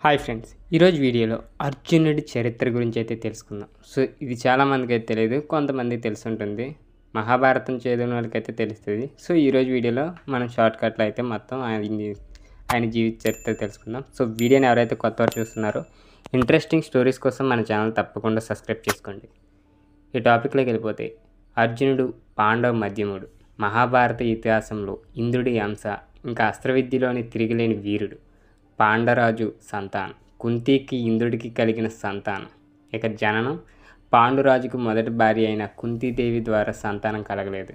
Hi friends, ఈరోజు వీడియోలో అర్జునుడి చరిత్ర గురించి అయితే తెలుసుకుందాం. సో ఇది చాలామందికి అయితే తెలియదు, కొంతమందికి తెలుసుంటుంది. మహాభారతం చదివిన వాళ్ళకైతే తెలుస్తుంది. సో ఈరోజు వీడియోలో మనం షార్ట్కట్లో అయితే మొత్తం ఆయన జీవిత చరిత్ర తెలుసుకుందాం. సో వీడియోని ఎవరైతే కొత్తవారు చూస్తున్నారో ఇంట్రెస్టింగ్ స్టోరీస్ కోసం మన ఛానల్ తప్పకుండా సబ్స్క్రైబ్ చేసుకోండి. ఈ టాపిక్లోకి వెళ్ళిపోతే, అర్జునుడు పాండవ మధ్యముడు, మహాభారత ఇతిహాసంలో ఇంద్రుడి అంశ, ఇంకా అస్త్రవిద్యలోని తిరిగిలేని వీరుడు, పాండరాజు సంతానం, కుంతికి ఇంద్రుడికి కలిగిన సంతానం. ఇక జననం, పాండురాజుకు మొదటి భార్య అయిన కుంతీదేవి ద్వారా సంతానం కలగలేదు.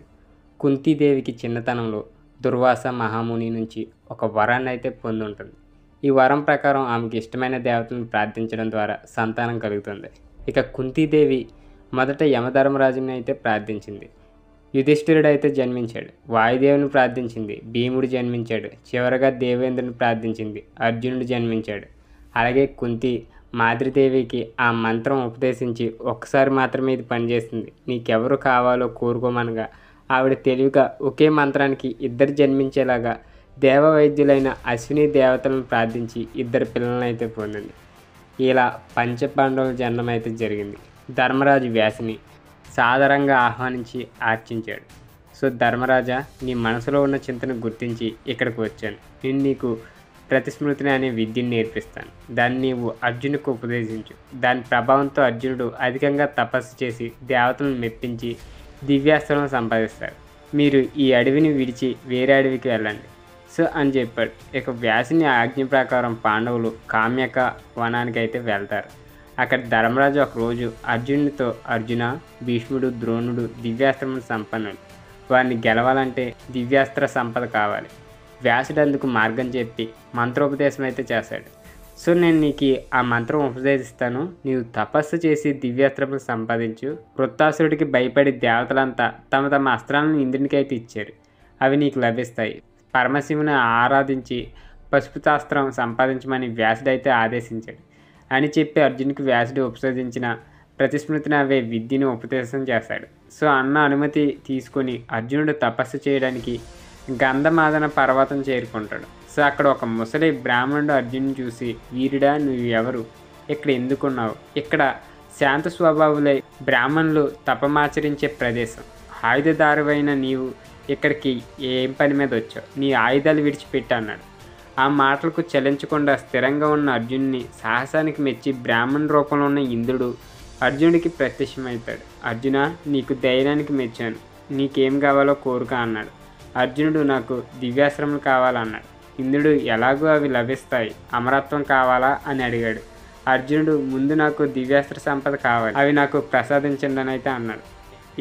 కుంతీదేవికి చిన్నతనంలో దుర్వాస మహాముని నుంచి ఒక వరాన్ని అయితే పొంది ఉంటుంది. ఈ వరం ప్రకారం ఆమెకి ఇష్టమైన దేవతలను ప్రార్థించడం ద్వారా సంతానం కలుగుతుంది. ఇక కుంతీదేవి మొదట యమధర్మరాజుని అయితే ప్రార్థించింది. యుధిష్ఠిరుడు అయితే జన్మించాడు. వాయుదేవుని ప్రార్థించింది. భీముడు జన్మించాడు. చివరగా దేవేంద్రుని ప్రార్థించింది. అర్జునుడు జన్మించాడు. అలాగే కుంతి మాతృదేవికి ఆ మంత్రం ఉపదేశించి ఒక్కసారి మాత్రమే ఇది పనిచేస్తుంది, నీకెవరు కావాలో కోరుకోమనగా ఆవిడ తెలివిగా ఒకే మంత్రానికి ఇద్దరు జన్మించేలాగా దేవ వైద్యులైన అశ్విని దేవతలను ప్రార్థించి ఇద్దరు పిల్లలను అయితే పొందింది. ఇలా పంచపాండవుల జన్మం అయితే జరిగింది. ధర్మరాజు వ్యాసుని సాదరంగా ఆహ్వానించి ఆర్చించాడు. సో ధర్మరాజా, నీ మనసులో ఉన్న చింతను గుర్తించి ఇక్కడికి వచ్చాను. నేను నీకు ప్రతిస్మృతిని అనే విద్యను నేర్పిస్తాను. దాన్ని నీవు అర్జునుకు ఉపదేశించు. దాని ప్రభావంతో అర్జునుడు అధికంగా తపస్సు చేసి దేవతలను మెప్పించి దివ్యాస్త్రం సంపాదిస్తారు. మీరు ఈ అడవిని విడిచి వేరే అడవికి వెళ్ళండి సో అని చెప్పాడు. ఇక వ్యాసుని ఆజ్ఞ ప్రకారం పాండవులు కామ్యక వనానికి అయితే వెళ్తారు. అక్కడ ధర్మరాజు ఒకరోజు అర్జునుడితో, అర్జున, భీష్ముడు, ద్రోణుడు దివ్యాస్త్రములు సంపన్నులు, వారిని గెలవాలంటే దివ్యాస్త్ర సంపద కావాలి. వ్యాసుడు అందుకు మార్గం చెప్పి మంత్రోపదేశం అయితే చేశాడు. సో నేను నీకు ఆ మంత్రం ఉపదేశిస్తాను, నీవు తపస్సు చేసి దివ్యాస్త్రములు సంపాదించు. వృత్తాసురుడికి భయపడి దేవతలంతా తమ తమ అస్త్రాలను ఇంద్రునికి అయితే ఇచ్చారు. అవి నీకు లభిస్తాయి. పరమశివుని ఆరాధించి పశుపతాస్త్రం సంపాదించమని వ్యాసుడైతే ఆదేశించాడు అని చెప్పి అర్జునుడికి వ్యాసుడు ఉపదేశించిన ప్రతిస్మృతిని అవే విద్యను ఉపదేశం చేశాడు. సో అన్న అనుమతి తీసుకొని అర్జునుడు తపస్సు చేయడానికి గంధమాదన పర్వతం చేరుకుంటాడు. సో అక్కడ ఒక ముసలి బ్రాహ్మణుడు అర్జునుని చూసి, వీరుడా, నువ్వు ఎవరు, ఇక్కడ ఎందుకున్నావు? ఇక్కడ శాంత స్వభావులై బ్రాహ్మణులు తపమాచరించే ప్రదేశం. ఆయుధదారువైన నీవు ఇక్కడికి ఏం పని మీద వచ్చావు? నీ ఆయుధాలు విడిచిపెట్టి అన్నాడు. ఆ మాటలకు చలించకుండా స్థిరంగా ఉన్న అర్జునుని సాహసానికి మెచ్చి బ్రాహ్మణ రూపంలో ఉన్న ఇంద్రుడు అర్జునుడికి ప్రత్యక్షమవుతాడు. అర్జున, నీకు ధైర్యానికి మెచ్చాను, నీకేం కావాలో కోరుక అన్నాడు. అర్జునుడు, నాకు దివ్యాశ్రమలు కావాలన్నాడు. ఇంద్రుడు, ఎలాగో అవి లభిస్తాయి, అమరత్వం కావాలా అని అడిగాడు. అర్జునుడు, ముందు నాకు దివ్యాస్త్ర సంపద కావాలి, అవి నాకు ప్రసాదించండి అని అయితే అన్నాడు.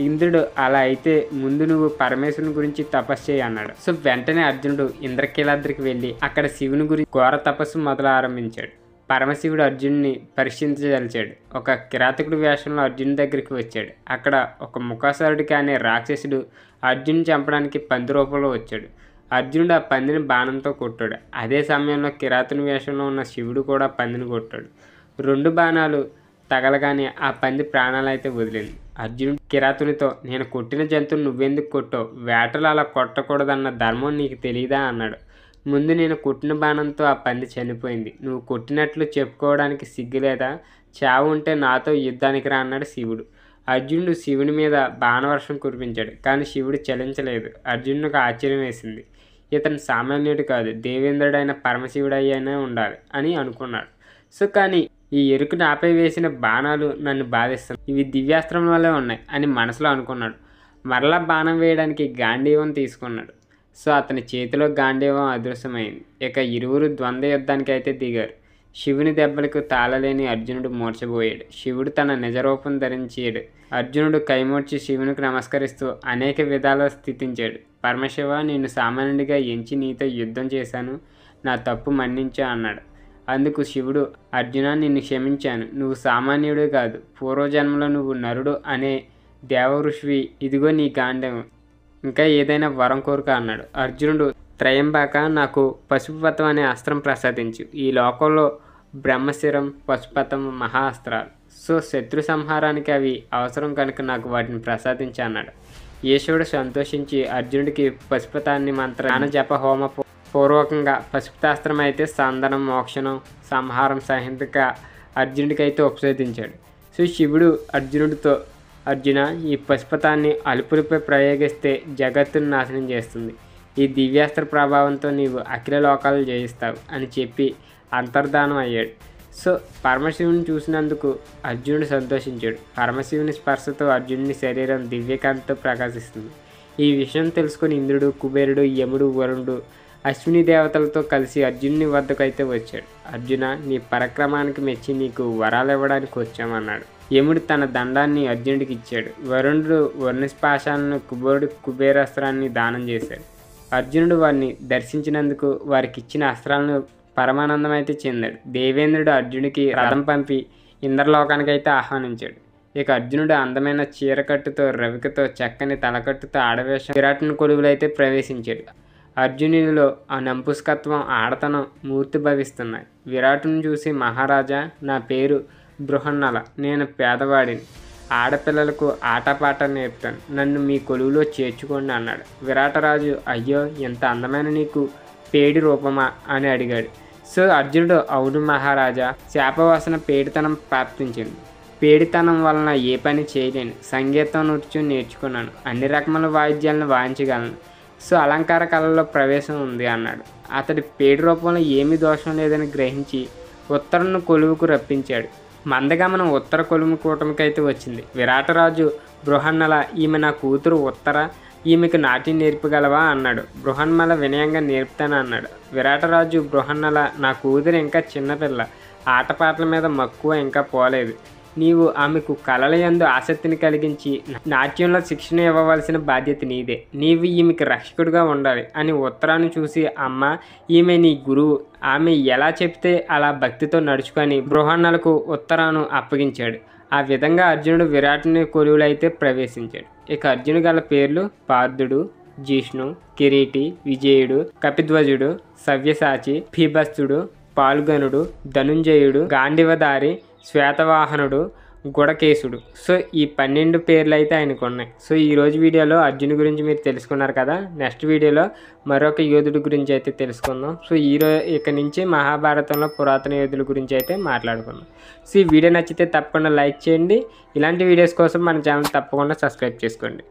ఇంద్రుడు, అలా అయితే ముందు నువ్వు పరమేశ్వరుని గురించి తపస్సు చేయి అన్నాడు. సో వెంటనే అర్జునుడు ఇంద్రకీలాద్రికి వెళ్ళి అక్కడ శివుని గురించి ఘోర తపస్సు మొదలు ఆరంభించాడు. పరమశివుడు అర్జునుడిని పరీక్షించదలిచాడు. ఒక కిరాతకుడి వేషంలో అర్జునుడి దగ్గరికి వచ్చాడు. అక్కడ ఒక ముఖాసురుడికి అనే రాక్షసుడు అర్జునుని చంపడానికి పంది రూపంలో వచ్చాడు. అర్జునుడు ఆ పందిని బాణంతో కొట్టాడు. అదే సమయంలో కిరాతుని వేషంలో ఉన్న శివుడు కూడా పందిని కొట్టాడు. రెండు బాణాలు తగలగానే ఆ పంది ప్రాణాలు అయితే వదిలింది. అర్జునుడు కిరాతునితో, నేను కొట్టిన జంతువుని నువ్వెందుకు కొట్టావు? వేటలు అలా కొట్టకూడదన్న ధర్మం నీకు తెలియదా అన్నాడు. ముందు నేను కొట్టిన బాణంతో ఆ పంది చనిపోయింది, నువ్వు కొట్టినట్లు చెప్పుకోవడానికి సిగ్గులేదా? చావు ఉంటే నాతో యుద్ధానికి రా అన్నాడు శివుడు. అర్జునుడు శివుని మీద బాణవర్షం కురిపించాడు. కానీ శివుడు చలించలేదు. అర్జునుడికి ఆశ్చర్యం వేసింది. ఇతను సామాన్యుడు కాదు, దేవేంద్రుడైన పరమశివుడు అయ్యానే ఉండాలి అని అనుకున్నాడు. సో కానీ ఈ ఎరుకుని ఆపై వేసిన బాణాలు నన్ను బాధిస్తాయి, ఇవి దివ్యాస్త్రం వల్లే ఉన్నాయి అని మనసులో అనుకున్నాడు. మరలా బాణం వేయడానికి గాంధీవం తీసుకున్నాడు. సో అతని చేతిలో గాంధీవం అదృశ్యమైంది. ఇక ఇరువురు ద్వంద్వ యుద్ధానికి అయితే దిగారు. శివుని దెబ్బలకు తాళలేని అర్జునుడు మూర్చబోయాడు. శివుడు తన నిజరూపం ధరించాడు. అర్జునుడు కైమోడ్చి శివునికి నమస్కరిస్తూ అనేక విధాల స్థితించాడు. పరమశివ, నిన్ను సామాన్యుడిగా ఎంచి నీతో యుద్ధం చేశాను, నా తప్పు మన్నించా అన్నాడు. అందుకు శివుడు, అర్జున, నిన్ను క్షమించాను, నువ్వు సామాన్యుడు కాదు, పూర్వజన్మలో నువ్వు నరుడు అనే దేవఋషివి, ఇదిగో నీ గాంధీవం, ఇంకా ఏదైనా వరం కోరుక అన్నాడు. అర్జునుడు, త్రయంబక, నాకు పశుపతం అనే అస్త్రం ప్రసాదించు. ఈ లోకంలో బ్రహ్మశిరం, పశుపతం మహా అస్త్రాలు. సో శత్రు సంహారానికి అవి అవసరం కనుక నాకు వాటిని ప్రసాదించు అన్నాడు. ఈశ్వరుడు సంతోషించి అర్జునుడికి పశుపతాన్ని మంత్ర జప హోమ పూర్వకంగా పశుపతాస్త్రం అయితే సందనం, మోక్షణం, సంహారం సహితంక అర్జునుడికి అయితే ఉపదేశించాడు. సో శివుడు అర్జునుడితో, అర్జున, ఈ పశుపతాన్ని అలుపులపై ప్రయోగిస్తే జగత్తును నాశనం చేస్తుంది. ఈ దివ్యాస్త్ర ప్రభావంతో నీవు అఖిల లోకాలు జయిస్తావు అని చెప్పి అంతర్ధానం అయ్యాడు. సో పరమశివుని చూసినందుకు అర్జునుడు సంతోషించాడు. పరమశివుని స్పర్శతో అర్జునుడి శరీరం దివ్యకాంతితో ప్రకాశిస్తుంది. ఈ విషయం తెలుసుకొని ఇంద్రుడు, కుబేరుడు, యముడు, వరుణుడు, అశ్విని దేవతలతో కలిసి అర్జునుని వద్దకు అయితే వచ్చాడు. అర్జున, నీ పరాక్రమానికి మెచ్చి నీకు వరాలు ఇవ్వడానికి వచ్చామన్నాడు. యముడు తన దండాన్ని అర్జునుడికి ఇచ్చాడు. వరుణుడు వర్ణస్పాశాలను, కుబేరుడు కుబేరాస్త్రాన్ని దానం చేశాడు. అర్జునుడు వారిని దర్శించినందుకు వారికి ఇచ్చిన అస్త్రాలను పరమానందం అయితే చెందాడు. దేవేంద్రుడు అర్జునుడికి రథం పంపి ఇంద్రలోకానికి అయితే ఆహ్వానించాడు. ఇక అర్జునుడు అందమైన చీరకట్టుతో, రవికతో, చక్కని తలకట్టుతో ఆడవేషం విరాటుని కొలువులైతే ప్రవేశించాడు. అర్జునుడిలో ఆ నంపుస్కత్వం, ఆడతనం మూర్తి భవిస్తున్నాయి. విరాటును చూసి, మహారాజా, నా పేరు బృహన్నల, నేను పేదవాడిని, ఆడపిల్లలకు ఆటపాట నేర్పుతాను, నన్ను మీ కొలువులో చేర్చుకోండి అన్నాడు. విరాటరాజు, అయ్యో, ఎంత అందమైన నీకు పేడి రూపమా అని అడిగాడు. సో అర్జునుడు, అవును మహారాజా, శాపవాసన పేడితనం ప్రాప్తించింది. పేడితనం వలన ఏ పని చేయలేను. సంగీతం, నృత్యం నేర్చుకున్నాను. అన్ని రకముల వాయిద్యాలను వాయించగలను. సో అలంకార కళలో ప్రవేశం ఉంది అన్నాడు. అతడి పేడి రూపంలో ఏమీ దోషం లేదని గ్రహించి ఉత్తరను కొలువుకు రప్పించాడు. మందగమనం ఉత్తర కొలువు కూటమికి అయితే వచ్చింది. విరాటరాజు, బృహన్నల, ఈమె నా కూతురు ఉత్తర, ఈమెకు నాట్యం నేర్పగలవా అన్నాడు. బృహన్మల వినయంగా నేర్పుతాను అన్నాడు. విరాటరాజు, బృహన్నల, నా కూతురు ఇంకా చిన్నపిల్ల, ఆటపాటల మీద మక్కువ ఇంకా పోలేదు. నీవు ఆమెకు కళల యందు ఆసక్తిని కలిగించి నాట్యంలో శిక్షణ ఇవ్వవలసిన బాధ్యత నీదే. నీవు ఈమెకి రక్షకుడిగా ఉండాలి అని ఉత్తరాన్ని చూసి, అమ్మ, ఈమె నీ గురువు, ఆమె ఎలా చెప్తే అలా భక్తితో నడుచుకొని బృహన్నలకు ఉత్తరాను అప్పగించాడు. ఆ విధంగా అర్జునుడు విరాటుని కొలువులైతే ప్రవేశించాడు. ఇక అర్జునుడు గల పేర్లు పార్థుడు, జిష్ణు, కిరీటి, విజయుడు, కపిధ్వజుడు, సవ్యసాచి, భీభత్సుడు, పాల్గొనుడు, ధనుంజయుడు, గాంధీవధారి, శ్వేతవాహనుడు, గుడకేశుడు. సో ఈ 12 పేర్లు అయితే ఆయనకు ఉన్నాయి. సో ఈరోజు వీడియోలో అర్జును గురించి మీరు తెలుసుకున్నారు కదా. నెక్స్ట్ వీడియోలో మరొక యోధుడి గురించి అయితే తెలుసుకుందాం. సో ఇక నుంచి మహాభారతంలో పురాతన యోధుల గురించి అయితే మాట్లాడుకుందాం. సో ఈ వీడియో నచ్చితే తప్పకుండా లైక్ చేయండి. ఇలాంటి వీడియోస్ కోసం మన ఛానల్ తప్పకుండా సబ్స్క్రైబ్ చేసుకోండి.